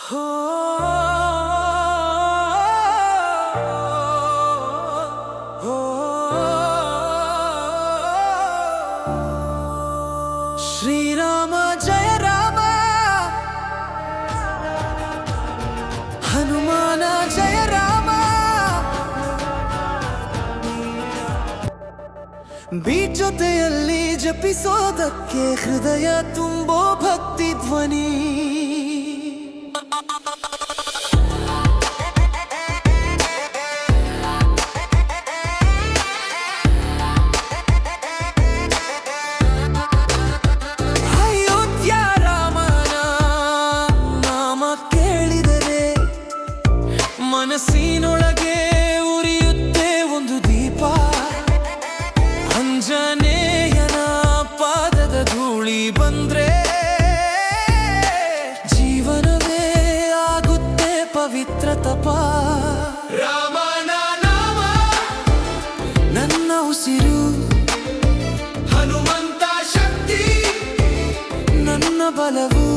ಹೋ ಹೋ ಶ್ರೀರಾಮ ಜಯ ರಾಮ, ಹನುಮಾನ ಜಯ ರಾಮ, ಬೀಟ್ ಜೊತೆಯಲ್ಲಿ ಜಪಿಸೋದಕ್ಕೆ ಹೃದಯ ತುಂಬೋ ಭಕ್ತಿ ಧ್ವನಿ. ಅಯೋಧ್ಯ ರಾಮನ ನಾಮ ಕೇಳಿದರೆ ಮನಸ್ಸಿನೊಳಗೆ ಉರಿಯುತ್ತೆ ಒಂದು ದೀಪ. ಅಂಜನೇಯನ ಪಾದದ ಧೂಳಿ ಬಂದ್ರೆ ಜೀವನವೇ ಆಗುತ್ತೆ ಪವಿತ್ರ ತಪ. ರಾಮನ ನಾಮ ನನ್ನ ಉಸಿರು, ಹನುಮಂತ ಶಕ್ತಿ ನನ್ನ ಬಲವು.